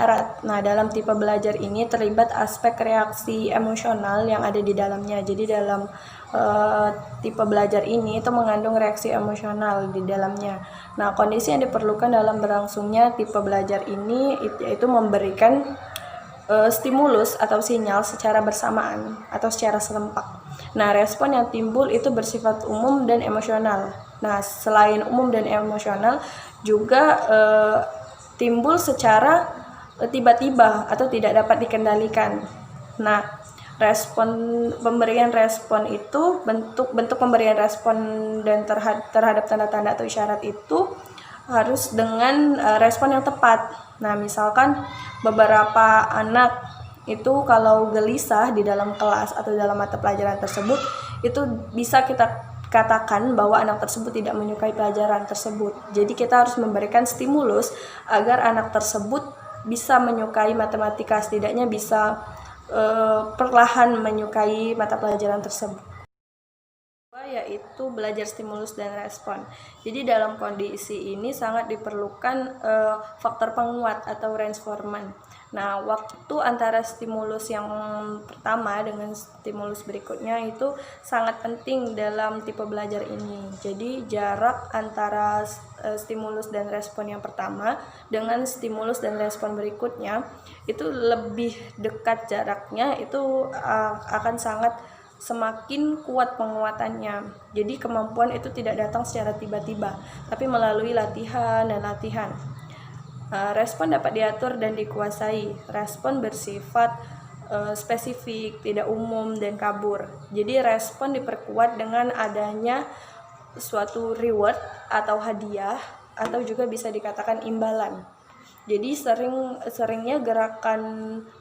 isyarat. Nah, dalam tipe belajar ini terlibat aspek reaksi emosional yang ada di dalamnya. Jadi dalam tipe belajar ini itu mengandung reaksi emosional di dalamnya. Nah, kondisi yang diperlukan dalam berlangsungnya tipe belajar ini yaitu memberikan stimulus atau sinyal secara bersamaan atau secara serempak. Nah, respon yang timbul itu bersifat umum dan emosional. Nah, selain umum dan emosional, juga timbul secara tiba-tiba atau tidak dapat dikendalikan. Nah, pemberian respon itu bentuk pemberian respon dan terhadap tanda-tanda atau isyarat itu harus dengan respon yang tepat. Nah, misalkan beberapa anak itu kalau gelisah di dalam kelas atau dalam mata pelajaran tersebut, itu bisa kita katakan bahwa anak tersebut tidak menyukai pelajaran tersebut. Jadi kita harus memberikan stimulus agar anak tersebut bisa menyukai matematika, setidaknya bisa perlahan menyukai mata pelajaran tersebut. Yaitu belajar stimulus dan respon. Jadi dalam kondisi ini sangat diperlukan faktor penguat atau reinforcement. Nah, waktu antara stimulus yang pertama dengan stimulus berikutnya itu sangat penting dalam tipe belajar ini. Jadi jarak antara stimulus dan respon yang pertama dengan stimulus dan respon berikutnya itu lebih dekat jaraknya, itu akan semakin kuat penguatannya. Jadi kemampuan itu tidak datang secara tiba-tiba, tapi melalui latihan dan latihan. Respon dapat diatur dan dikuasai. Respon bersifat spesifik, tidak umum, dan kabur. Jadi respon diperkuat dengan adanya suatu reward atau hadiah, atau juga bisa dikatakan imbalan. Jadi seringnya gerakan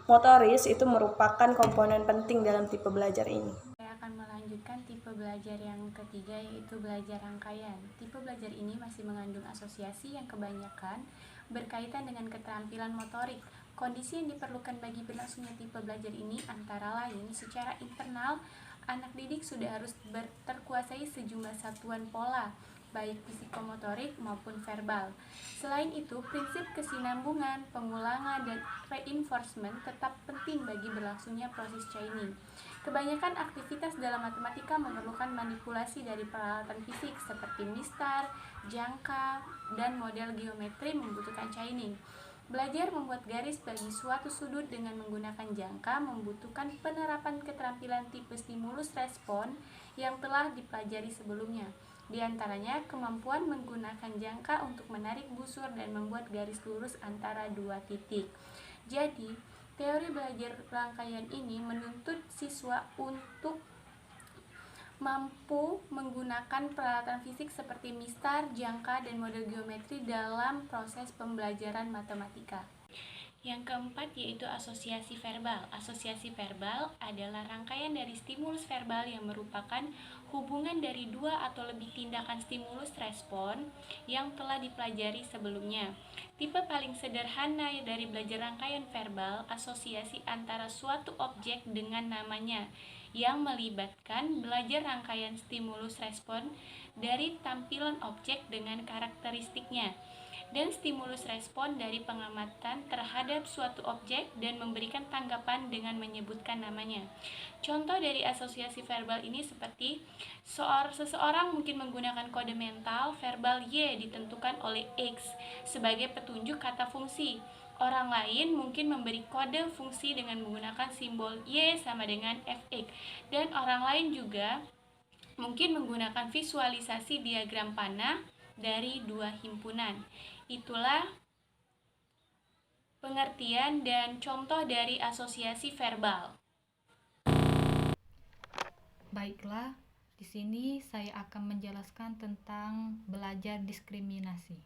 motoris itu merupakan komponen penting dalam tipe belajar ini. Saya akan melanjutkan tipe belajar yang ketiga, yaitu belajar rangkaian. Tipe belajar ini masih mengandung asosiasi yang kebanyakan berkaitan dengan keterampilan motorik. Kondisi yang diperlukan bagi berlangsungnya tipe belajar ini antara lain secara internal, anak didik sudah harus terkuasai sejumlah satuan pola, baik psikomotorik maupun verbal. Selain itu, prinsip kesinambungan, pengulangan, dan reinforcement tetap penting bagi berlangsungnya proses chaining. Kebanyakan aktivitas dalam matematika memerlukan manipulasi dari peralatan fisik seperti mistar, jangka, dan model geometri membutuhkan chaining. Belajar membuat garis bagi suatu sudut dengan menggunakan jangka membutuhkan penerapan keterampilan tipe stimulus respon yang telah dipelajari sebelumnya. Di antaranya, kemampuan menggunakan jangka untuk menarik busur dan membuat garis lurus antara dua titik. Jadi, teori belajar rangkaian ini menuntut siswa untuk mampu menggunakan peralatan fisik seperti mistar, jangka, dan model geometri dalam proses pembelajaran matematika. Yang keempat yaitu asosiasi verbal. Asosiasi verbal adalah rangkaian dari stimulus verbal yang merupakan hubungan dari dua atau lebih tindakan stimulus respon yang telah dipelajari sebelumnya. Tipe paling sederhana dari belajar rangkaian verbal, asosiasi antara suatu objek dengan namanya, yang melibatkan belajar rangkaian stimulus respon dari tampilan objek dengan karakteristiknya, dan stimulus respon dari pengamatan terhadap suatu objek dan memberikan tanggapan dengan menyebutkan namanya. Contoh dari asosiasi verbal ini seperti seseorang mungkin menggunakan kode mental verbal Y ditentukan oleh X sebagai petunjuk kata fungsi. Orang lain mungkin memberi kode fungsi dengan menggunakan simbol Y sama dengan Fx, dan orang lain juga mungkin menggunakan visualisasi diagram panah dari dua himpunan. Itulah pengertian dan contoh dari asosiasi verbal. Baiklah, di sini saya akan menjelaskan tentang belajar diskriminasi.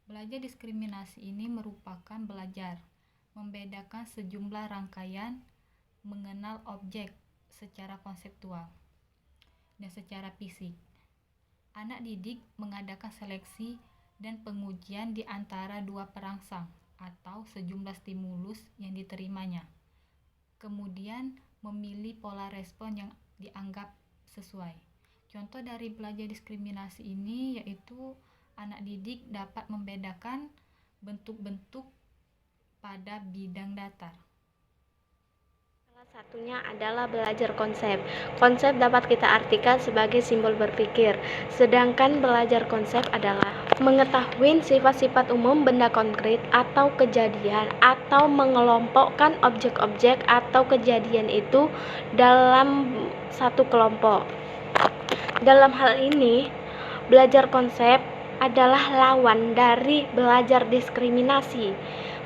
Belajar diskriminasi ini merupakan belajar membedakan sejumlah rangkaian, mengenal objek secara konseptual dan secara fisik. Anak didik mengadakan seleksi dan pengujian di antara dua perangsang atau sejumlah stimulus yang diterimanya. Kemudian memilih pola respon yang dianggap sesuai. Contoh dari belajar diskriminasi ini yaitu anak didik dapat membedakan bentuk-bentuk pada bidang datar. Salah satunya adalah belajar konsep. Konsep dapat kita artikan sebagai simbol berpikir, sedangkan belajar konsep adalah mengetahui sifat-sifat umum benda konkret atau kejadian, atau mengelompokkan objek-objek atau kejadian itu dalam satu kelompok. Dalam hal ini, belajar konsep adalah lawan dari belajar diskriminasi.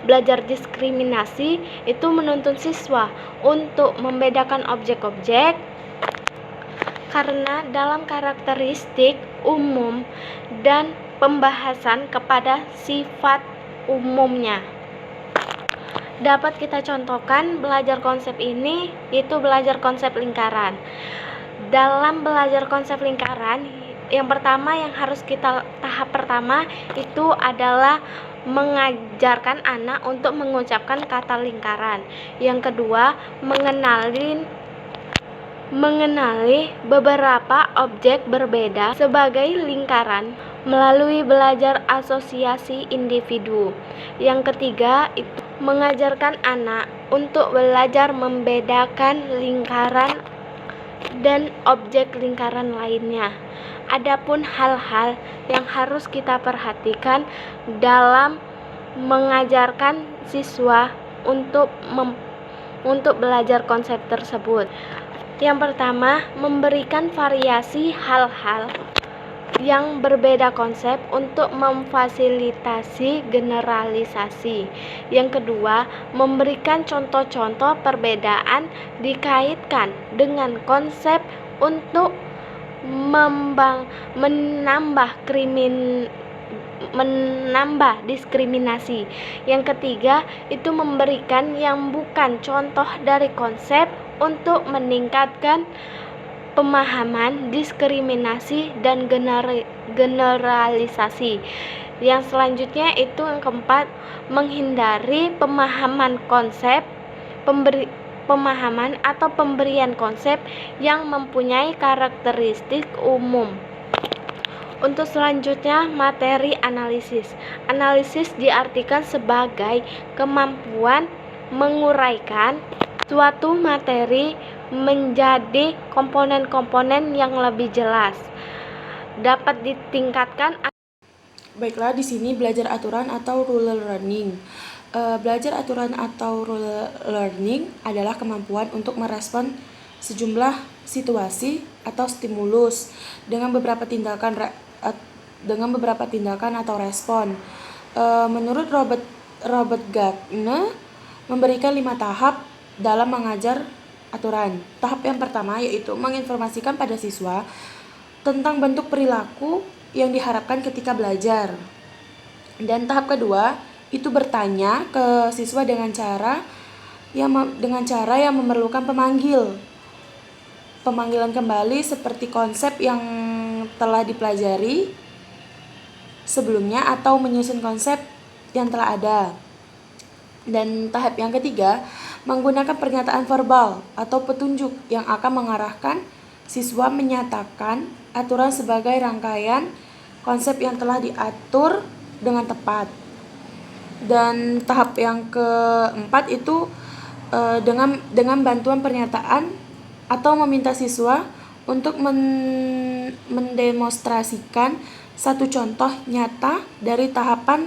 Belajar diskriminasi itu menuntun siswa untuk membedakan objek-objek karena dalam karakteristik umum dan pembahasan kepada sifat umumnya. Dapat kita contohkan belajar konsep ini, yaitu belajar konsep lingkaran. Dalam belajar konsep lingkaran, yang pertama yang harus kita tahap pertama itu adalah mengajarkan anak untuk mengucapkan kata lingkaran. Yang kedua, mengenali beberapa objek berbeda sebagai lingkaran melalui belajar asosiasi individu. Yang ketiga, itu mengajarkan anak untuk belajar membedakan lingkaran dan objek lingkaran lainnya. Adapun hal-hal yang harus kita perhatikan dalam mengajarkan siswa untuk belajar konsep tersebut. Yang pertama, memberikan variasi hal-hal yang berbeda konsep untuk memfasilitasi generalisasi. Yang kedua, memberikan contoh-contoh perbedaan dikaitkan dengan konsep untuk menambah diskriminasi. Yang ketiga, itu memberikan yang bukan contoh dari konsep untuk meningkatkan pemahaman diskriminasi dan generalisasi. Yang selanjutnya itu yang keempat, menghindari pemahaman konsep, pemahaman atau pemberian konsep yang mempunyai karakteristik umum. Untuk selanjutnya, materi analisis. Analisis diartikan sebagai kemampuan menguraikan suatu materi menjadi komponen-komponen yang lebih jelas. Dapat ditingkatkan. Baiklah, di sini belajar aturan atau rule learning. Belajar aturan atau rule learning adalah kemampuan untuk merespon sejumlah situasi atau stimulus dengan beberapa tindakan atau respon. Menurut Robert Gardner memberikan 5 tahap dalam mengajar aturan. Tahap yang pertama yaitu menginformasikan pada siswa tentang bentuk perilaku yang diharapkan ketika belajar. Dan tahap kedua itu bertanya ke siswa dengan cara yang memerlukan pemanggilan kembali seperti konsep yang telah dipelajari sebelumnya atau menyusun konsep yang telah ada. Dan tahap yang ketiga, menggunakan pernyataan verbal atau petunjuk yang akan mengarahkan siswa menyatakan aturan sebagai rangkaian konsep yang telah diatur dengan tepat. Dan tahap yang keempat itu dengan bantuan pernyataan atau meminta siswa untuk mendemonstrasikan satu contoh nyata dari tahapan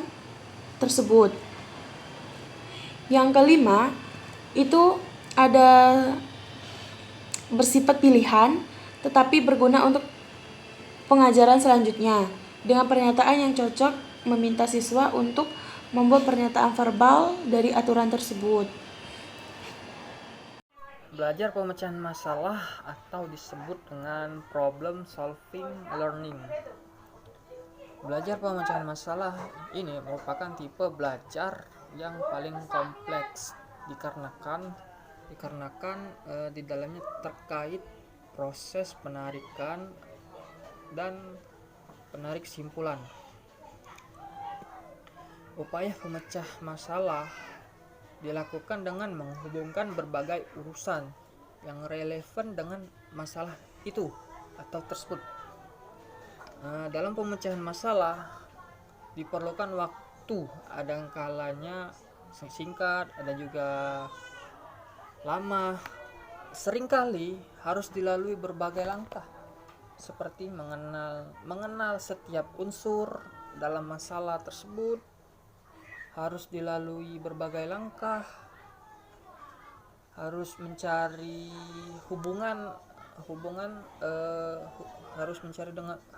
tersebut. Yang kelima itu ada bersifat pilihan tetapi berguna untuk pengajaran selanjutnya. Dengan pernyataan yang cocok meminta siswa untuk membuat pernyataan verbal dari aturan tersebut. Belajar pemecahan masalah atau disebut dengan problem solving learning. Belajar pemecahan masalah ini merupakan tipe belajar yang paling kompleks dikarenakan di dalamnya terkait proses penarikan dan penarik kesimpulan. Upaya pemecah masalah dilakukan dengan menghubungkan berbagai urusan yang relevan dengan masalah itu atau tersebut. Dalam pemecahan masalah diperlukan waktu, ada kalanya singkat, ada juga lama. Seringkali harus dilalui berbagai langkah, seperti mengenal setiap unsur dalam masalah tersebut. Harus dilalui berbagai langkah, harus mencari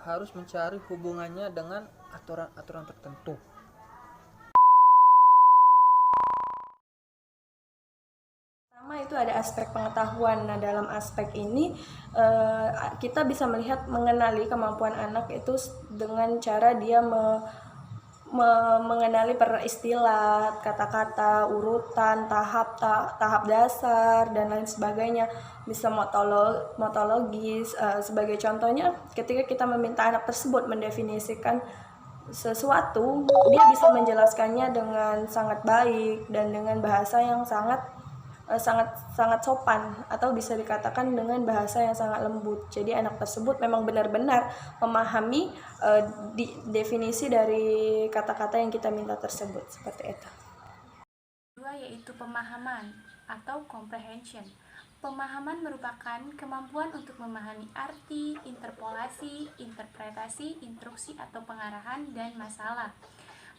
harus mencari hubungannya dengan aturan-aturan tertentu. Pertama itu ada aspek pengetahuan. Nah, dalam aspek ini kita bisa melihat mengenali kemampuan anak itu dengan cara dia mengenali peristilah, kata-kata, urutan, tahap dasar dan lain sebagainya. Bisa motologis. Sebagai contohnya, ketika kita meminta anak tersebut mendefinisikan sesuatu, dia bisa menjelaskannya dengan sangat baik dan dengan bahasa yang sangat sopan, atau bisa dikatakan dengan bahasa yang sangat lembut. Jadi anak tersebut memang benar-benar memahami definisi dari kata-kata yang kita minta tersebut, seperti itu. Kedua yaitu pemahaman atau comprehension. Pemahaman merupakan kemampuan untuk memahami arti, interpolasi, interpretasi, instruksi atau pengarahan, dan masalah.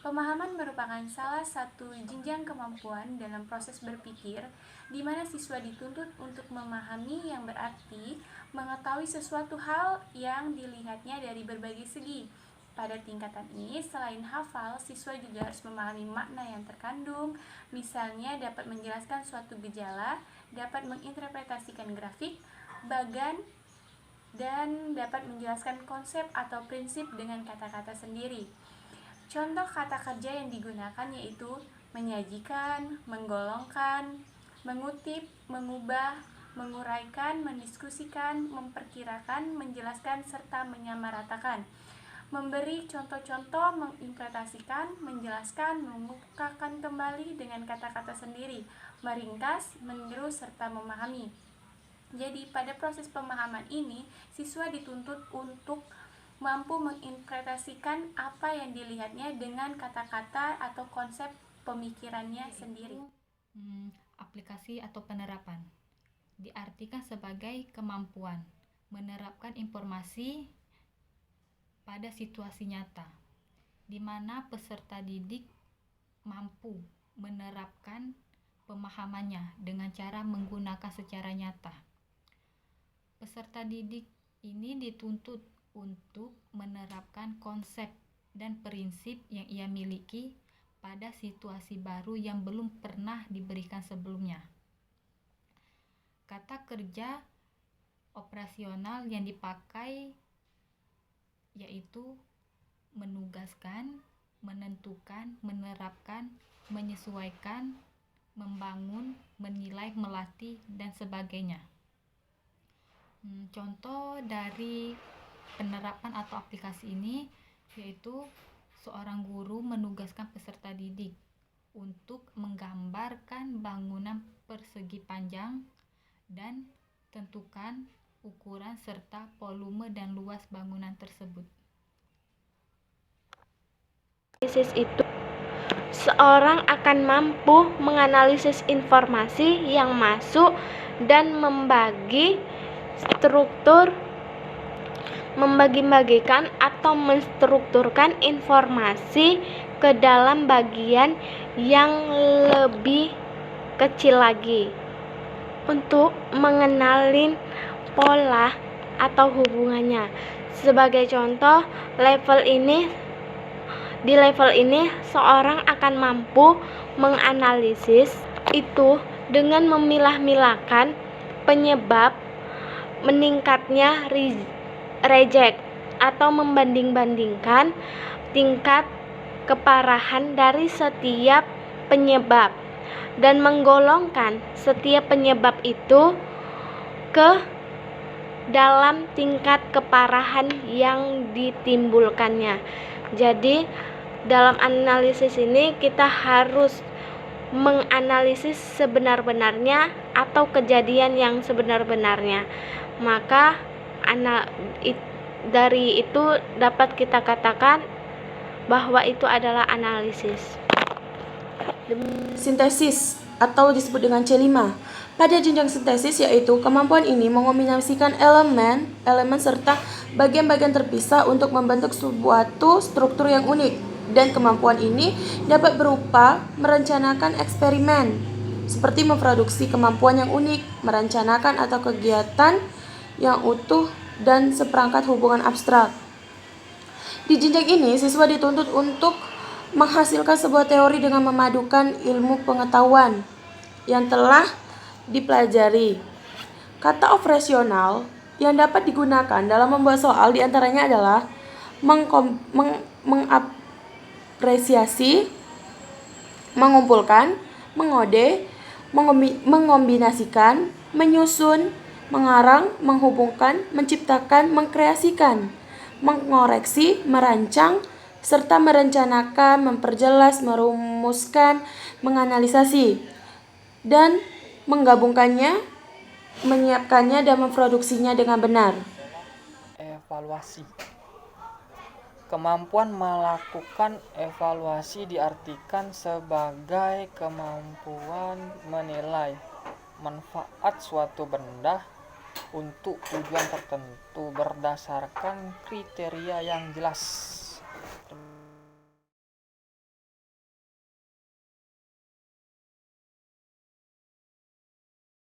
Pemahaman merupakan salah satu jenjang kemampuan dalam proses berpikir, di mana siswa dituntut untuk memahami yang berarti mengetahui sesuatu hal yang dilihatnya dari berbagai segi. Pada tingkatan ini, selain hafal, siswa juga harus memahami makna yang terkandung, misalnya dapat menjelaskan suatu gejala, dapat menginterpretasikan grafik, bagan, dan dapat menjelaskan konsep atau prinsip dengan kata-kata sendiri. Contoh kata kerja yang digunakan yaitu menyajikan, menggolongkan, mengutip, mengubah, menguraikan, mendiskusikan, memperkirakan, menjelaskan, serta menyamaratakan. Memberi contoh-contoh, menginterpretasikan, menjelaskan, mengukakan kembali dengan kata-kata sendiri, meringkas, meniru, serta memahami. Jadi pada proses pemahaman ini, siswa dituntut untuk mampu menginterpretasikan apa yang dilihatnya dengan kata-kata atau konsep pemikirannya sendiri. Aplikasi atau penerapan diartikan sebagai kemampuan menerapkan informasi pada situasi nyata, di mana peserta didik mampu menerapkan pemahamannya dengan cara menggunakan secara nyata. Peserta didik ini dituntut untuk menerapkan konsep dan prinsip yang ia miliki pada situasi baru yang belum pernah diberikan sebelumnya. Kata kerja operasional yang dipakai yaitu menugaskan, menentukan, menerapkan, menyesuaikan, membangun, menilai, melatih, dan sebagainya. Contoh dari penerapan atau aplikasi ini yaitu seorang guru menugaskan peserta didik untuk menggambarkan bangunan persegi panjang dan tentukan ukuran serta volume dan luas bangunan tersebut. Analisis itu seorang akan mampu menganalisis informasi yang masuk dan membagi-bagikan atau menstrukturkan informasi ke dalam bagian yang lebih kecil lagi untuk mengenalin pola atau hubungannya. Sebagai contoh, di level ini seorang akan mampu menganalisis itu dengan memilah-milahkan penyebab meningkatnya reject atau membanding-bandingkan tingkat keparahan dari setiap penyebab dan menggolongkan setiap penyebab itu ke dalam tingkat keparahan yang ditimbulkannya. Jadi dalam analisis ini kita harus menganalisis sebenar-benarnya atau kejadian yang sebenar-benarnya. Maka dari itu dapat kita katakan bahwa itu adalah analisis. Sintesis atau disebut dengan C5. Pada jenjang sintesis yaitu kemampuan ini mengombinasikan elemen serta bagian-bagian terpisah untuk membentuk suatu struktur yang unik, dan kemampuan ini dapat berupa merencanakan eksperimen seperti memproduksi kemampuan yang unik, merencanakan atau kegiatan yang utuh dan seperangkat hubungan abstrak. Di jenjang ini siswa dituntut untuk menghasilkan sebuah teori dengan memadukan ilmu pengetahuan yang telah dipelajari. Kata operasional yang dapat digunakan dalam membuat soal diantaranya adalah mengapresiasi, mengumpulkan, mengode, mengombinasikan, menyusun, mengarang, menghubungkan, menciptakan, mengkreasikan, mengoreksi, merancang, serta merencanakan, memperjelas, merumuskan, menganalisasi, dan menggabungkannya, menyiapkannya, dan memproduksinya dengan benar. Evaluasi. Kemampuan melakukan evaluasi diartikan sebagai kemampuan menilai manfaat suatu benda untuk tujuan tertentu berdasarkan kriteria yang jelas.